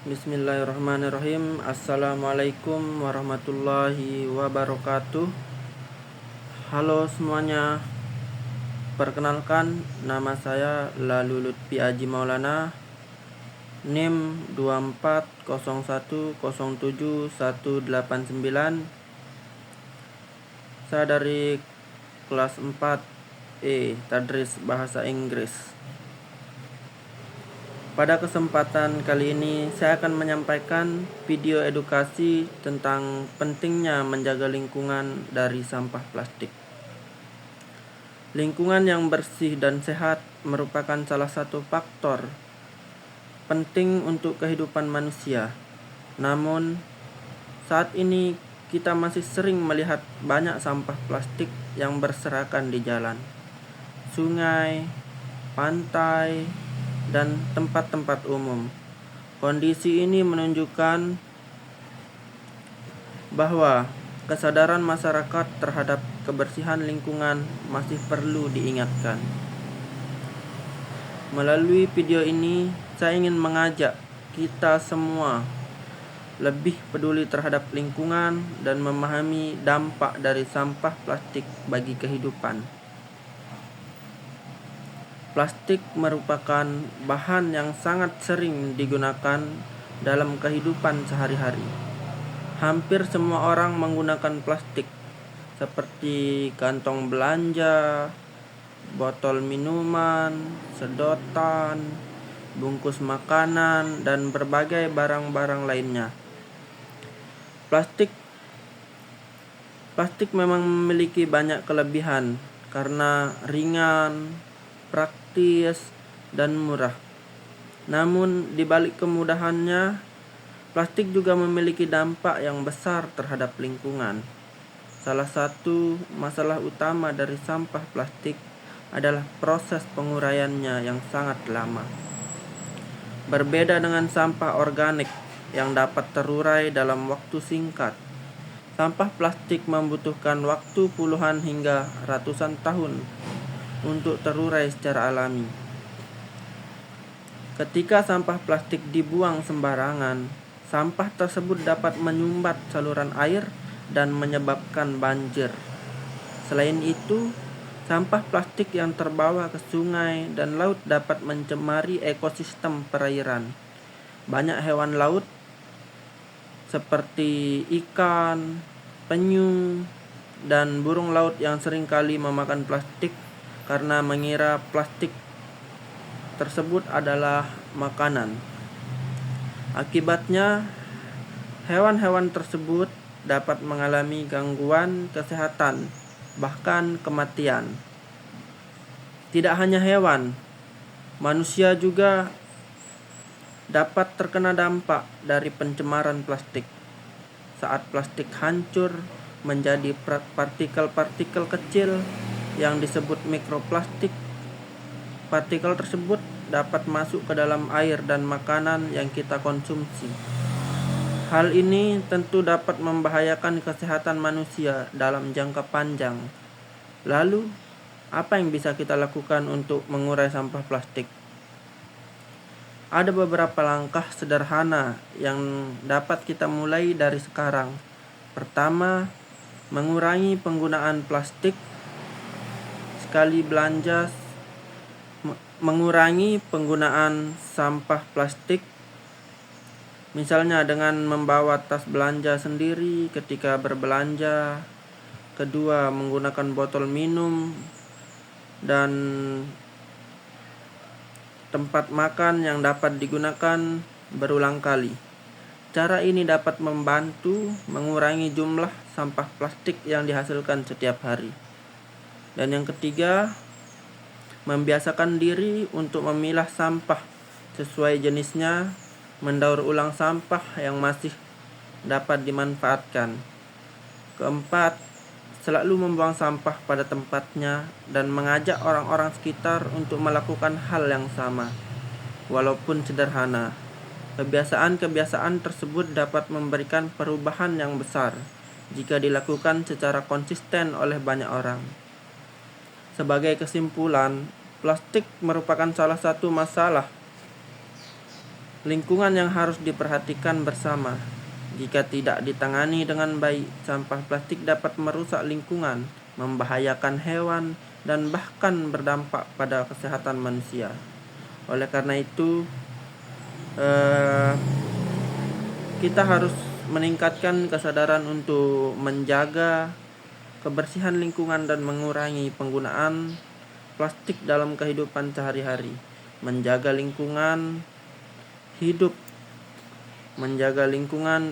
Bismillahirrahmanirrahim. Assalamualaikum warahmatullahi wabarakatuh. Halo semuanya. Perkenalkan, nama saya Lalu Lutfi Aji Maulana, NIM 2401071189. Saya dari kelas 4E Tadris Bahasa Inggris. Pada kesempatan kali ini saya akan menyampaikan video edukasi tentang pentingnya menjaga lingkungan dari sampah plastik. Lingkungan yang bersih dan sehat merupakan salah satu faktor penting untuk kehidupan manusia. Namun, saat ini kita masih sering melihat banyak sampah plastik yang berserakan di jalan, sungai, pantai, dan tempat-tempat umum. Kondisi ini menunjukkan bahwa kesadaran masyarakat terhadap kebersihan lingkungan masih perlu diingatkan. Melalui video ini, saya ingin mengajak kita semua lebih peduli terhadap lingkungan dan memahami dampak dari sampah plastik bagi kehidupan. Plastik merupakan bahan yang sangat sering digunakan dalam kehidupan sehari-hari. Hampir semua orang menggunakan plastik, seperti kantong belanja, botol minuman, sedotan, bungkus makanan, dan berbagai barang-barang lainnya. Plastik memang memiliki banyak kelebihan karena ringan, praktis, dan murah. Namun, di balik kemudahannya, plastik juga memiliki dampak yang besar terhadap lingkungan. Salah satu masalah utama dari sampah plastik adalah proses penguraiannya yang sangat lama. Berbeda dengan sampah organik yang dapat terurai dalam waktu singkat, sampah plastik membutuhkan waktu puluhan hingga ratusan tahun untuk terurai secara alami. Ketika sampah plastik dibuang sembarangan, sampah tersebut dapat menyumbat saluran air dan menyebabkan banjir. Selain itu, sampah plastik yang terbawa ke sungai dan laut dapat mencemari ekosistem perairan. Banyak hewan laut seperti ikan, penyu, dan burung laut yang seringkali memakan plastik karena mengira plastik tersebut adalah makanan. Akibatnya, hewan-hewan tersebut dapat mengalami gangguan kesehatan, bahkan kematian. Tidak hanya hewan, manusia juga dapat terkena dampak dari pencemaran plastik. Saat plastik hancur menjadi partikel-partikel kecil yang disebut mikroplastik, partikel tersebut dapat masuk ke dalam air dan makanan yang kita konsumsi. Hal ini tentu dapat membahayakan kesehatan manusia dalam jangka panjang. Lalu, apa yang bisa kita lakukan untuk mengurai sampah plastik? Ada beberapa langkah sederhana yang dapat kita mulai dari sekarang. Pertama, mengurangi penggunaan plastik sekali belanja, mengurangi penggunaan sampah plastik, misalnya dengan membawa tas belanja sendiri ketika berbelanja. Kedua, menggunakan botol minum dan tempat makan yang dapat digunakan berulang kali. Cara ini dapat membantu mengurangi jumlah sampah plastik yang dihasilkan setiap hari. Dan yang ketiga, membiasakan diri untuk memilah sampah sesuai jenisnya, mendaur ulang sampah yang masih dapat dimanfaatkan. Keempat, selalu membuang sampah pada tempatnya dan mengajak orang-orang sekitar untuk melakukan hal yang sama, walaupun sederhana. Kebiasaan-kebiasaan tersebut dapat memberikan perubahan yang besar jika dilakukan secara konsisten oleh banyak orang. Sebagai kesimpulan, plastik merupakan salah satu masalah Lingkungan yang harus diperhatikan bersama. Jika tidak ditangani dengan baik, sampah plastik dapat merusak lingkungan, membahayakan hewan, dan bahkan berdampak pada kesehatan manusia. Oleh karena itu, kita harus meningkatkan kesadaran untuk menjaga kebersihan lingkungan dan mengurangi penggunaan plastik dalam kehidupan sehari-hari. Menjaga lingkungan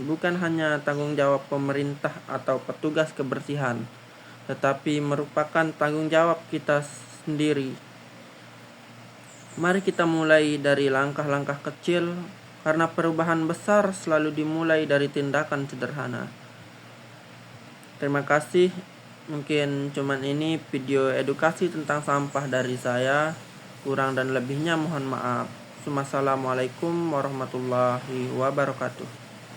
bukan hanya tanggung jawab pemerintah atau petugas kebersihan, tetapi merupakan tanggung jawab kita sendiri. Mari kita mulai dari langkah-langkah kecil, karena perubahan besar selalu dimulai dari tindakan sederhana. Terima kasih. Mungkin cuman ini video edukasi tentang sampah dari saya. Kurang dan lebihnya mohon maaf. Wassalamualaikum warahmatullahi wabarakatuh.